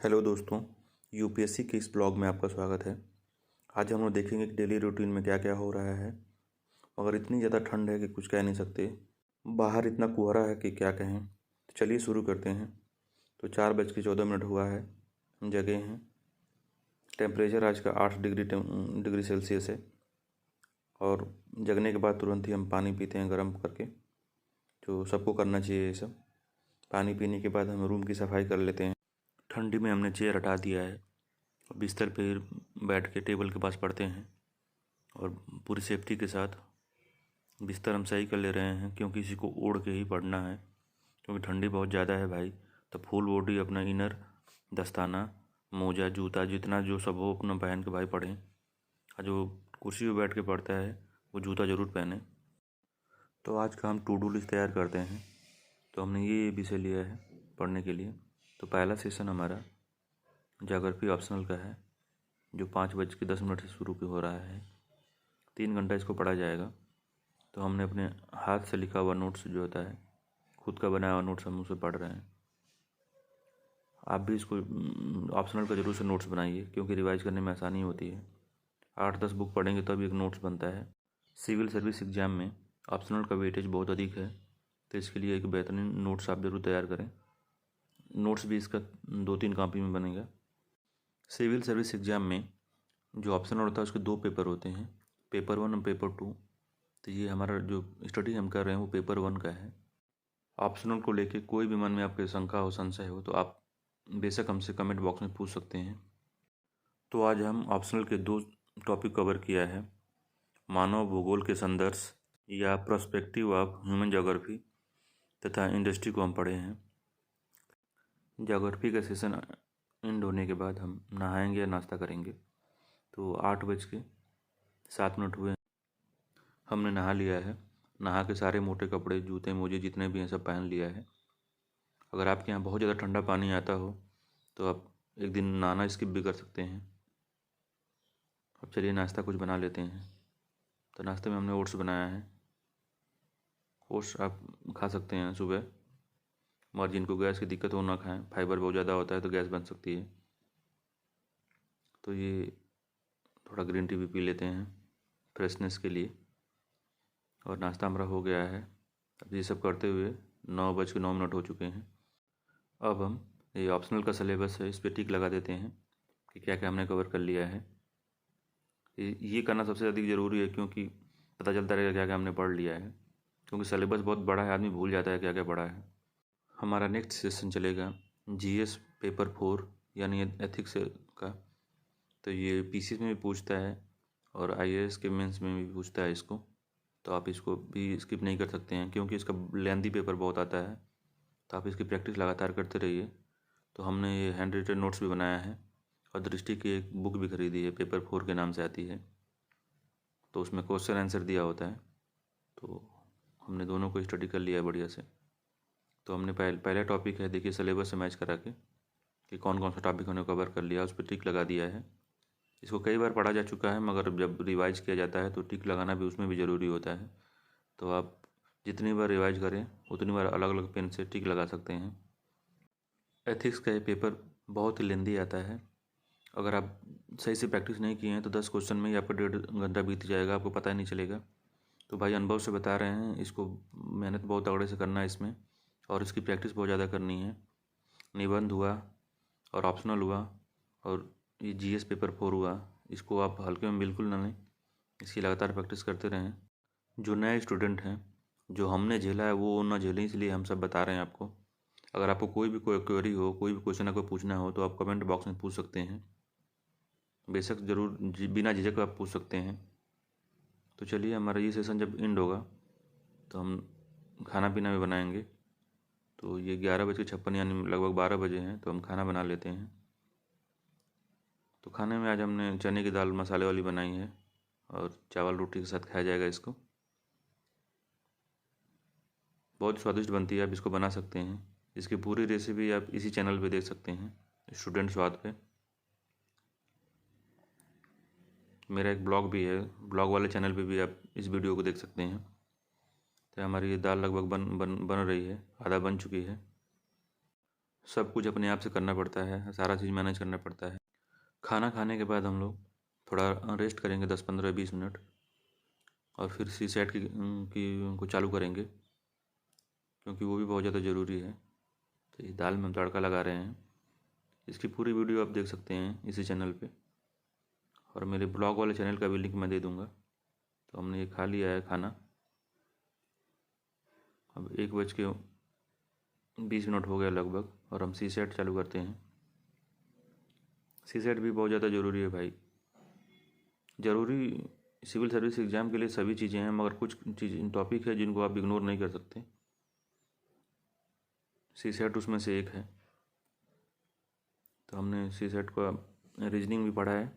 Hello दोस्तों, UPSC के इस ब्लॉग में आपका स्वागत है। आज हम लोग देखेंगे कि डेली रूटीन में क्या क्या हो रहा है। मगर इतनी ज़्यादा ठंड है कि कुछ कह नहीं सकते। बाहर इतना कोहरा है कि क्या कहें। तो चलिए शुरू करते हैं। तो 4:14 हुआ है, हम जगे हैं। टेम्परेचर आज का 8 डिग्री सेल्सियस है। और जगने के बाद तुरंत ही हम पानी पीते हैं गर्म करके, जो सबको करना चाहिए ये सब। पानी पीने के बाद हम रूम की सफाई कर लेते हैं। ठंडी में हमने चेयर हटा दिया है, बिस्तर पे बैठ के टेबल के पास पढ़ते हैं और पूरी सेफ्टी के साथ बिस्तर हम सही कर ले रहे हैं, क्योंकि इसी को ओढ़ के ही पढ़ना है। क्योंकि ठंडी बहुत ज़्यादा है भाई। तो फुल बॉडी अपना इनर, दस्ताना, मोजा, जूता, जितना जो सब हो अपना पहन के भाई पढ़ें। और जो कुर्सी पे बैठ के पढ़ता है वो जूता ज़रूर पहने। तो आज का हम टू डू लिस्ट तैयार करते हैं। तो हमने ये विषय लिया है पढ़ने के लिए। तो पहला सेशन हमारा ज्योग्राफी ऑप्शनल का है, जो 5:10 से शुरू हो रहा है। 3 घंटा इसको पढ़ा जाएगा। तो हमने अपने हाथ से लिखा हुआ नोट्स जो होता है, खुद का बनाया हुआ नोट्स हम उसे पढ़ रहे हैं। आप भी इसको ऑप्शनल का जरूर से नोट्स बनाइए, क्योंकि रिवाइज करने में आसानी होती है। 8-10 बुक पढ़ेंगे तब एक नोट्स बनता है। सिविल सर्विस एग्ज़ाम में ऑप्शनल का वेटेज बहुत अधिक है, तो इसके लिए एक बेहतरीन नोट्स आप जरूर तैयार करें। नोट्स भी इसका 2-3 कॉपी में बनेगा। सिविल सर्विस एग्ज़ाम में जो ऑप्शनल होता है उसके 2 पेपर होते हैं, पेपर 1 और पेपर 2। तो ये हमारा जो स्टडी हम कर रहे हैं वो पेपर 1 का है। ऑप्शनल को लेके कोई भी मन में आपके शंका हो, संशय हो, तो आप बेशक हमसे कमेंट बॉक्स में पूछ सकते हैं। तो आज हम ऑप्शनल के 2 टॉपिक कवर किया है, मानव भूगोल के संदर्भ या प्रोस्पेक्टिव ऑफ ह्यूमन ज्योग्राफी तथा इंडस्ट्री को हम पढ़े हैं। ज्योग्राफी का सेशन एंड होने के बाद हम नहाएंगे या नाश्ता करेंगे। तो 8:07 हुए, हमने नहा लिया है। नहा के सारे मोटे कपड़े, जूते, मोजे जितने भी हैं सब पहन लिया है। अगर आपके यहाँ बहुत ज़्यादा ठंडा पानी आता हो तो आप एक दिन नहाना स्किप भी कर सकते हैं। अब चलिए नाश्ता कुछ बना लेते हैं। तो नाश्ते में हमने ओट्स बनाया है। ओट्स आप खा सकते हैं सुबह, मगर जिनको गैस की दिक्कत हो ना खाएं। फाइबर बहुत ज़्यादा होता है तो गैस बन सकती है। तो ये थोड़ा ग्रीन टी भी पी लेते हैं फ्रेशनेस के लिए। और नाश्ता हमारा हो गया है। अब ये सब करते हुए 9:09 हो चुके हैं। अब हम ये ऑप्शनल का सिलेबस है, इस पर टिक लगा देते हैं कि क्या क्या हमने कवर कर लिया है। ये करना सबसे अधिक ज़रूरी है, क्योंकि पता चलता रहेगा क्या क्या हमने पढ़ लिया है। क्योंकि सिलेबस बहुत बड़ा है, आदमी भूल जाता है क्या क्या पढ़ा है। हमारा नेक्स्ट सेशन चलेगा जीएस पेपर 4 यानी एथिक्स का। तो ये पीसीएस में भी पूछता है और आईएएस के मेंस में भी पूछता है इसको। तो आप इसको भी स्किप नहीं कर सकते हैं, क्योंकि इसका लेंथी पेपर बहुत आता है। तो आप इसकी प्रैक्टिस लगातार करते रहिए। तो हमने ये हैंड रिटन नोट्स भी बनाया है और दृष्टि की एक बुक भी खरीदी है, पेपर 4 के नाम से आती है। तो उसमें क्वेश्चन आंसर दिया होता है। तो हमने दोनों को स्टडी कर लिया है बढ़िया से। तो हमने पहला टॉपिक है, देखिए सिलेबस से मैच करा के कि कौन कौन सा टॉपिक हमने कवर कर लिया, उस पर टिक लगा दिया है। इसको कई बार पढ़ा जा चुका है, मगर जब रिवाइज किया जाता है तो टिक लगाना भी उसमें भी ज़रूरी होता है। तो आप जितनी बार रिवाइज करें उतनी बार अलग अलग पेन से टिक लगा सकते हैं। एथिक्स का ये पेपर बहुत ही लेंदी आता है। अगर आप सही से प्रैक्टिस नहीं किए हैं तो 10 क्वेश्चन में ही आपका 1.5 घंटा बीत जाएगा, आपको पता ही नहीं चलेगा। तो भाई अनुभव से बता रहे हैं, इसको मेहनत बहुत तगड़े से करना है इसमें, और इसकी प्रैक्टिस बहुत ज़्यादा करनी है। निबंध हुआ और ऑप्शनल हुआ और ये जीएस पेपर 4 हुआ, इसको आप हल्के में बिल्कुल ना लें, इसकी लगातार प्रैक्टिस करते रहें। जो नए स्टूडेंट हैं, जो हमने झेला है वो ना झेलें, इसलिए हम सब बता रहे हैं आपको। अगर आपको कोई भी कोई क्वेरी हो, कोई भी क्वेश्चन आपको पूछना हो, तो आप कमेंट बॉक्स में पूछ सकते हैं। बेशक ज़रूर बिना झिझक आप पूछ सकते हैं। तो चलिए, हमारा ये सेशन जब एंड होगा तो हम खाना पीना भी बनाएंगे। तो ये 11:56 यानी लगभग 12 बजे हैं, तो हम खाना बना लेते हैं। तो खाने में आज हमने चने की दाल मसाले वाली बनाई है और चावल रोटी के साथ खाया जाएगा इसको। बहुत स्वादिष्ट बनती है, आप इसको बना सकते हैं। इसकी पूरी रेसिपी आप इसी चैनल पे देख सकते हैं, स्टूडेंट स्वाद पे। मेरा एक ब्लॉग भी है, ब्लॉग वाले चैनल पे भी आप इस वीडियो को देख सकते हैं। तो हमारी ये दाल लगभग बन रही है, आधा बन चुकी है। सब कुछ अपने आप से करना पड़ता है, सारा चीज़ मैनेज करना पड़ता है। खाना खाने के बाद हम लोग थोड़ा रेस्ट करेंगे 10-15-20 मिनट और फिर सी सेट की को चालू करेंगे, क्योंकि वो भी बहुत ज़्यादा ज़रूरी है। तो इस दाल में हम तड़का लगा रहे हैं। इसकी पूरी वीडियो आप देख सकते हैं इसी चैनल पे, और मेरे ब्लॉग वाले चैनल का भी लिंक मैं दे दूँगा। तो हमने ये खा लिया है खाना। अब 1:20 हो गया लगभग, और हम सी सेट चालू करते हैं। सी सेट भी बहुत ज़्यादा ज़रूरी है भाई। ज़रूरी सिविल सर्विस एग्ज़ाम के लिए सभी चीज़ें हैं, मगर कुछ चीज़ टॉपिक है जिनको आप इग्नोर नहीं कर सकते। सी सेट उसमें से एक है। तो हमने सी सेट का रीजनिंग भी पढ़ा है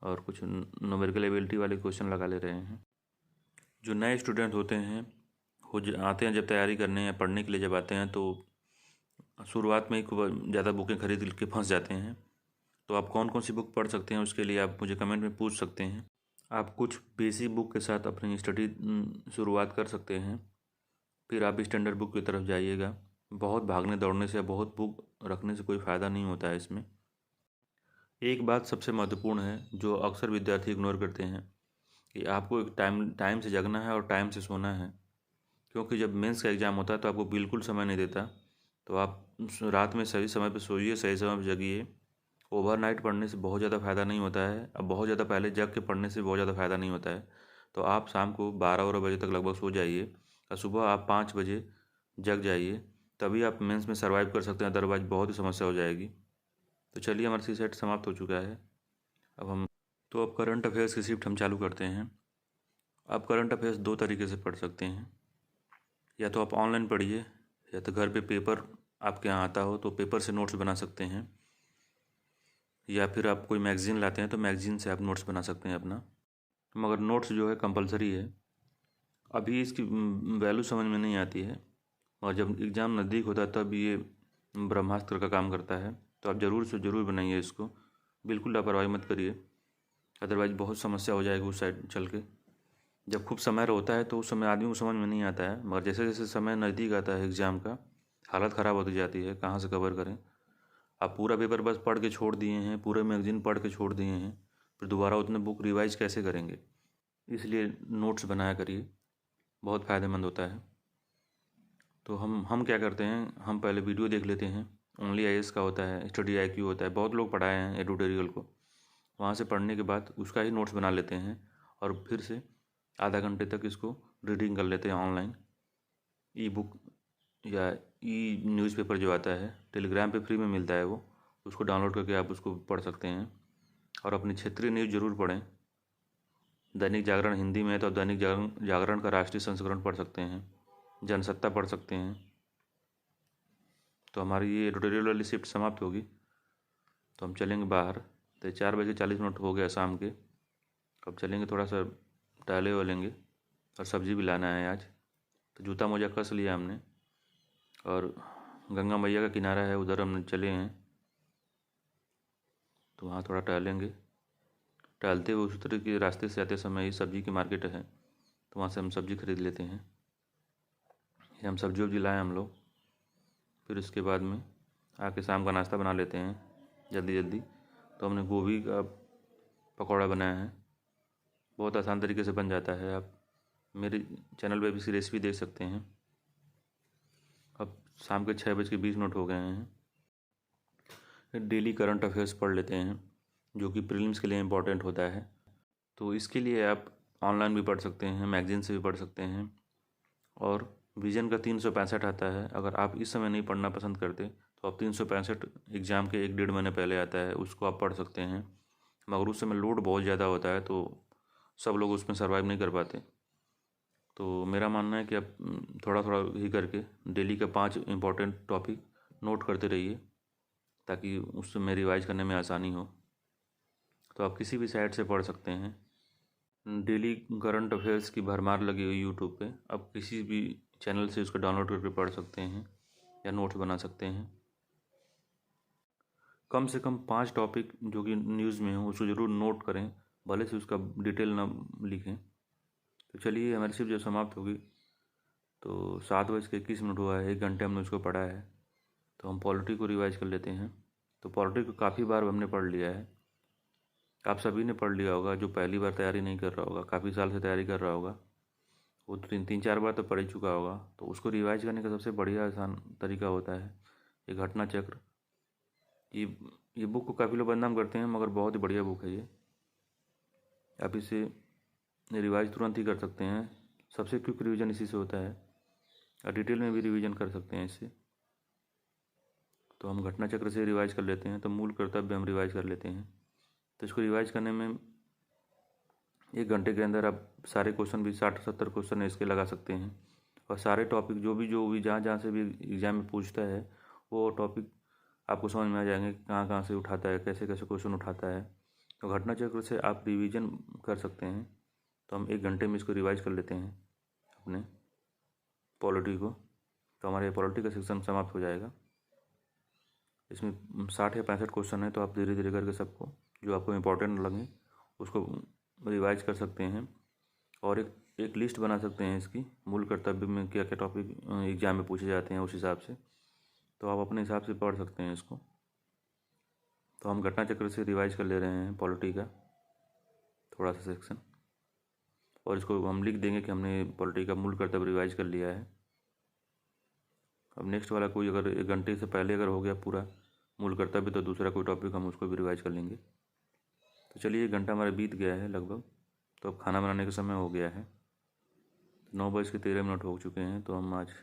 और कुछ न्यूमेरिकल एबिलिटी वाले क्वेश्चन लगा ले रहे हैं। जो नए स्टूडेंट होते हैं आते हैं जब तैयारी करने या पढ़ने के लिए जब आते हैं, तो शुरुआत में ही ज़्यादा बुकें खरीद के फंस जाते हैं। तो आप कौन कौन सी बुक पढ़ सकते हैं, उसके लिए आप मुझे कमेंट में पूछ सकते हैं। आप कुछ बेसिक बुक के साथ अपनी स्टडी शुरुआत कर सकते हैं, फिर आप स्टैंडर्ड बुक की तरफ जाइएगा। बहुत भागने दौड़ने से, बहुत बुक रखने से कोई फ़ायदा नहीं होता है इसमें। एक बात सबसे महत्वपूर्ण है जो अक्सर विद्यार्थी इग्नोर करते हैं, कि आपको एक टाइम से जगना है और टाइम से सोना है। क्योंकि जब मेंस का एग्ज़ाम होता है तो आपको बिल्कुल समय नहीं देता। तो आप रात में सही समय पर सोइए, सही समय पर जगिए। ओवरनाइट पढ़ने से बहुत ज़्यादा फ़ायदा नहीं होता है। अब बहुत ज़्यादा पहले जग के पढ़ने से बहुत ज़्यादा फ़ायदा नहीं होता है। तो आप शाम को 12 बजे तक लगभग सो जाइए और सुबह आप 5 बजे जग जाइए, तभी आप मेंस में सर्वाइव कर सकते हैं। अदरवाइज़ बहुत ही समस्या हो जाएगी। तो चलिए, हमारा सी सेट समाप्त हो चुका है। अब करंट अफेयर्स की शिफ्ट हम चालू करते हैं। आप करंट अफेयर्स 2 तरीके से पढ़ सकते हैं। या तो आप ऑनलाइन पढ़िए, या तो घर पे पेपर आपके यहाँ आता हो तो पेपर से नोट्स बना सकते हैं, या फिर आप कोई मैगज़ीन लाते हैं तो मैगज़ीन से आप नोट्स बना सकते हैं अपना। मगर नोट्स जो है कंपलसरी है। अभी इसकी वैल्यू समझ में नहीं आती है, और जब एग्ज़ाम नज़दीक होता है तब ये ब्रह्मास्त्र का काम करता है। तो आप ज़रूर से ज़रूर बनाइए इसको, बिल्कुल लापरवाही मत करिए, अदरवाइज़ बहुत समस्या हो जाएगी उस साइड चल के। जब खूब समय होता है तो उस समय आदमी को समझ में नहीं आता है, मगर जैसे जैसे समय नज़दीक आता है एग्ज़ाम का, हालत ख़राब होती जाती है, कहाँ से कवर करें। आप पूरा पेपर बस पढ़ के छोड़ दिए हैं, पूरे मैगज़ीन पढ़ के छोड़ दिए हैं, फिर दोबारा उतने बुक रिवाइज कैसे करेंगे। इसलिए नोट्स बनाया करिए, बहुत फ़ायदेमंद होता है। तो हम क्या करते हैं, हम पहले वीडियो देख लेते हैं। ओनली आईएएस का होता है, स्टडी आईक्यू होता है, बहुत लोग पढ़ाए हैं एडुटोरियल को। वहाँ से पढ़ने के बाद उसका ही नोट्स बना लेते हैं, और फिर से आधा घंटे तक इसको रीडिंग कर लेते हैं ऑनलाइन। ई बुक या ई न्यूज़पेपर जो आता है, टेलीग्राम पे फ्री में मिलता है, वो उसको डाउनलोड करके आप उसको पढ़ सकते हैं। और अपनी क्षेत्रीय न्यूज़ ज़रूर पढ़ें। दैनिक जागरण हिंदी में है तो आप दैनिक जागरण का राष्ट्रीय संस्करण पढ़ सकते हैं, जनसत्ता पढ़ सकते हैं। तो हमारी ये एडिटोरियल वाली शिफ्ट समाप्त होगी, तो हम चलेंगे बाहर। तो 4:40 हो गया शाम के। अब चलेंगे, थोड़ा सा टहले वलेंगे, और सब्ज़ी भी लाना है आज। तो जूता मोजा कस लिया हमने, और गंगा मैया का किनारा है उधर हम चले हैं। तो वहाँ थोड़ा टहलेंगे। टहलते हुए उसी तरह के रास्ते से आते समय ही सब्ज़ी की मार्केट है, तो वहाँ से हम सब्ज़ी खरीद लेते हैं। हम सब्जी वब्जी लाए हम लोग। फिर उसके बाद में आके शाम का नाश्ता बना लेते हैं जल्दी जल्दी। तो हमने गोभी का पकौड़ा बनाया है, बहुत आसान तरीके से बन जाता है। आप मेरे चैनल पे भी इसकी रेसिपी देख सकते हैं। अब शाम के 6:20 हो गए हैं। डेली करंट अफेयर्स पढ़ लेते हैं, जो कि प्रीलिम्स के लिए इम्पोर्टेंट होता है। तो इसके लिए आप ऑनलाइन भी पढ़ सकते हैं, मैगज़ीन से भी पढ़ सकते हैं। और विजन का 365 आता है। अगर आप इस समय नहीं पढ़ना पसंद करते तो आप 365 एग्ज़ाम के 1-1.5 महीने पहले आता है, उसको आप पढ़ सकते हैं। मगर उस समय लोड बहुत ज़्यादा होता है, तो सब लोग उसमें सर्वाइव नहीं कर पाते। तो मेरा मानना है कि आप थोड़ा थोड़ा ही करके डेली का 5 इम्पोर्टेंट टॉपिक नोट करते रहिए, ताकि उसमें रिवाइज करने में आसानी हो। तो आप किसी भी साइट से पढ़ सकते हैं। डेली करंट अफेयर्स की भरमार लगी हुई यूट्यूब पे, आप किसी भी चैनल से उसको डाउनलोड करके पढ़ सकते हैं या नोट्स बना सकते हैं। कम से कम 5 टॉपिक जो कि न्यूज़ में हो उसको ज़रूर नोट करें, भले से उसका डिटेल ना लिखें। तो चलिए, हमारी शिफ्ट जब समाप्त होगी तो 7:21 हुआ है, 1 घंटे हमने उसको पढ़ा है। तो हम पॉलिटी को रिवाइज कर लेते हैं। तो पॉलिटी को काफ़ी बार हमने पढ़ लिया है, आप सभी ने पढ़ लिया होगा। जो पहली बार तैयारी नहीं कर रहा होगा, काफ़ी साल से तैयारी कर रहा होगा, वो तीन चार बार तो पढ़ ही चुका होगा। तो उसको रिवाइज करने का सबसे बढ़िया आसान तरीका होता है ये घटना चक्र। ये बुक को काफ़ी लोग बदनाम करते हैं, मगर बहुत ही बढ़िया बुक है ये। आप इसे रिवाइज तुरंत ही कर सकते हैं। सबसे क्विक रिवीजन इसी से होता है, और डिटेल में भी रिवीजन कर सकते हैं इससे। तो हम घटना चक्र से रिवाइज कर लेते हैं। तो मूल कर्तव्य हम रिवाइज कर लेते हैं। तो इसको रिवाइज करने में 1 घंटे के अंदर आप सारे क्वेश्चन भी 60-70 क्वेश्चन इसके लगा सकते हैं। और सारे टॉपिक जो भी जहाँ से भी एग्ज़ाम में पूछता है, वो टॉपिक आपको समझ में आ जाएंगे, कहाँ से उठाता है, कैसे क्वेश्चन उठाता है। तो घटना चक्र से आप रिवीजन कर सकते हैं। तो हम 1 घंटे में इसको रिवाइज कर लेते हैं अपने पॉलिटी को। तो हमारे पॉलिटी का सेक्शन समाप्त हो जाएगा। इसमें 60 या 65 क्वेश्चन है। तो आप धीरे धीरे करके सबको जो आपको इम्पोर्टेंट लगे उसको रिवाइज कर सकते हैं, और एक लिस्ट बना सकते हैं इसकी, मूल कर्तव्य में क्या क्या टॉपिक एग्ज़ाम में पूछे जाते हैं उस हिसाब से। तो आप अपने हिसाब से पढ़ सकते हैं इसको। तो हम घटना चक्र से रिवाइज कर ले रहे हैं पॉलिटी का थोड़ा सा सेक्शन, और इसको हम लिख देंगे कि हमने पॉलिटी का मूल कर्तव्य रिवाइज कर लिया है। अब नेक्स्ट वाला कोई अगर 1 घंटे से पहले अगर हो गया पूरा मूल कर्तव्य, तो दूसरा कोई टॉपिक हम उसको भी रिवाइज कर लेंगे। तो चलिए 1 घंटा हमारा बीत गया है लगभग। तो अब खाना बनाने का समय हो गया है। 9:13 हो चुके हैं। तो हम आज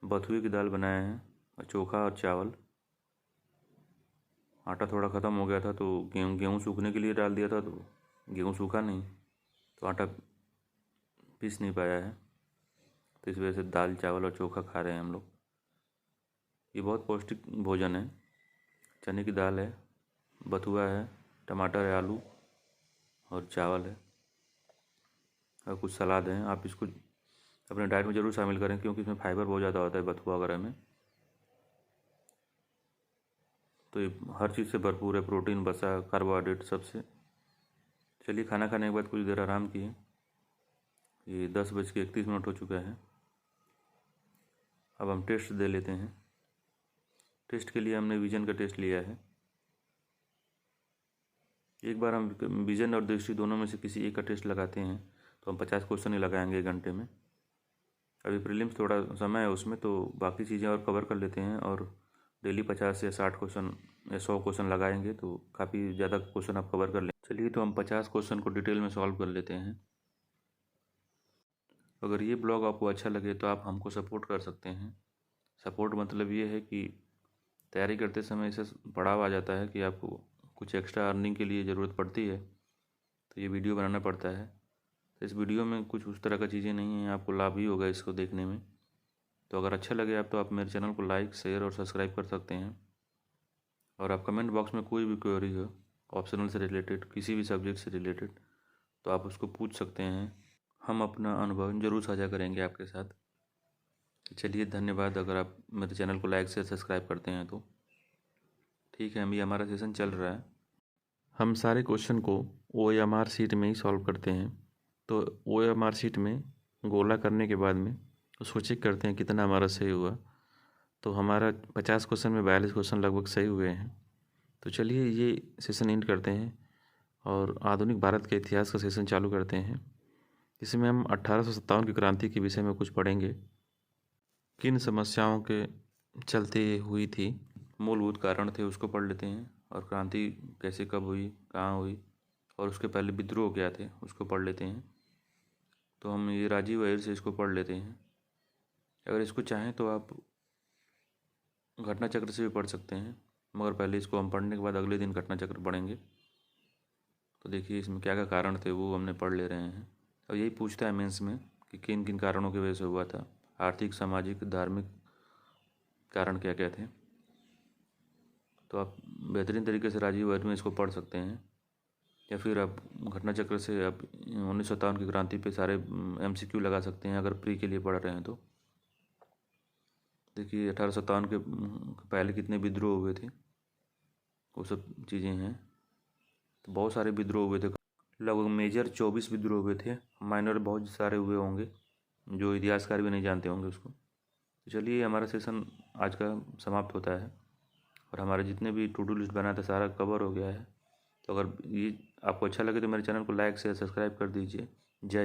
बथुए की दाल बनाए हैं, और चोखा और चावल। आटा थोड़ा ख़त्म हो गया था, तो गेहूँ सूखने के लिए डाल दिया था, तो गेहूँ सूखा नहीं, तो आटा पीस नहीं पाया है। तो इस वजह से दाल चावल और चोखा खा रहे हैं हम लोग। ये बहुत पौष्टिक भोजन है। चने की दाल है, बथुआ है, टमाटर है, आलू और चावल है, और कुछ सलाद है। आप इसको अपने डाइट में ज़रूर शामिल करें, क्योंकि इसमें फाइबर बहुत ज़्यादा होता है बथुआ वगैरह में। तो ये हर चीज़ से भरपूर है, प्रोटीन, वसा, कार्बोहाइड्रेट सबसे। चलिए खाना खाने के बाद कुछ देर आराम किए। ये 10:31 हो चुका है। अब हम टेस्ट दे लेते हैं। टेस्ट के लिए हमने विजन का टेस्ट लिया है। एक बार हम विजन और दृष्टि दोनों में से किसी एक का टेस्ट लगाते हैं, तो हम 50 क्वेश्चन ही लगाएंगे 1 घंटे में। अभी प्रीलिम्स थोड़ा समय है उसमें, तो बाकी चीज़ें और कवर कर लेते हैं, और डेली 50 या 60 क्वेश्चन या 100 क्वेश्चन लगाएंगे, तो काफ़ी ज़्यादा क्वेश्चन आप कवर कर लें। चलिए तो हम 50 क्वेश्चन को डिटेल में सॉल्व कर लेते हैं। अगर ये ब्लॉग आपको अच्छा लगे तो आप हमको सपोर्ट कर सकते हैं। सपोर्ट मतलब ये है कि तैयारी करते समय ऐसे पड़ाव आ जाता है कि आपको कुछ एक्स्ट्रा अर्निंग के लिए ज़रूरत पड़ती है, तो ये वीडियो बनाना पड़ता है। तो इस वीडियो में कुछ उस तरह का चीज़ें नहीं हैं, आपको लाभ ही होगा इसको देखने में। तो अगर अच्छा लगे तो आप मेरे चैनल को लाइक, शेयर और सब्सक्राइब कर सकते हैं। और आप कमेंट बॉक्स में कोई भी क्वेरी हो, ऑप्शनल से रिलेटेड, किसी भी सब्जेक्ट से रिलेटेड, तो आप उसको पूछ सकते हैं। हम अपना अनुभव ज़रूर साझा करेंगे आपके साथ। चलिए धन्यवाद। अगर आप मेरे चैनल को लाइक से सब्सक्राइब करते हैं तो ठीक है। अभी हमारा सेशन चल रहा है। हम सारे क्वेश्चन को OMR शीट में ही सॉल्व करते हैं। तो OMR शीट में गोला करने के बाद में उसको चेक करते हैं कितना हमारा सही हुआ। तो हमारा 50 क्वेश्चन में 42 क्वेश्चन लगभग सही हुए हैं। तो चलिए ये सेशन एंड करते हैं, और आधुनिक भारत के इतिहास का सेशन चालू करते हैं। इसमें हम 1857 की क्रांति के विषय में कुछ पढ़ेंगे। किन समस्याओं के चलते हुई थी, मूलभूत कारण थे, उसको पढ़ लेते हैं। और क्रांति कैसे, कब हुई, कहाँ हुई, और उसके पहले विद्रोह क्या थे, उसको पढ़ लेते हैं। तो हम ये राजीव अय्यर से इसको पढ़ लेते हैं। अगर इसको चाहें तो आप घटना चक्र से भी पढ़ सकते हैं, मगर पहले इसको हम पढ़ने के बाद अगले दिन घटना चक्र पढ़ेंगे। तो देखिए इसमें क्या क्या कारण थे वो हमने पढ़ ले रहे हैं। और यही पूछता है मेंस में कि किन किन कारणों की वजह से हुआ था, आर्थिक, सामाजिक, धार्मिक कारण क्या क्या थे। तो आप बेहतरीन तरीके से राजीव अय्यर में इसको पढ़ सकते हैं, या फिर आप घटना चक्र से आप 1957 की क्रांति पे सारे MCQ लगा सकते हैं अगर प्री के लिए पढ़ रहे हैं तो। देखिए 1857 के पहले कितने विद्रोह हुए थे, वो सब चीज़ें हैं। तो बहुत सारे विद्रोह हुए थे, लगभग मेजर 24 विद्रोह हुए थे, माइनर बहुत सारे हुए होंगे जो इतिहासकार भी नहीं जानते होंगे उसको। तो चलिए हमारा सेशन आज का समाप्त होता है और हमारे जितने भी टू डू लिस्ट बना था सारा कवर हो गया है। तो अगर ये आपको अच्छा लगे तो मेरे चैनल को लाइक शेयर सब्सक्राइब कर दीजिए। जय हिंद।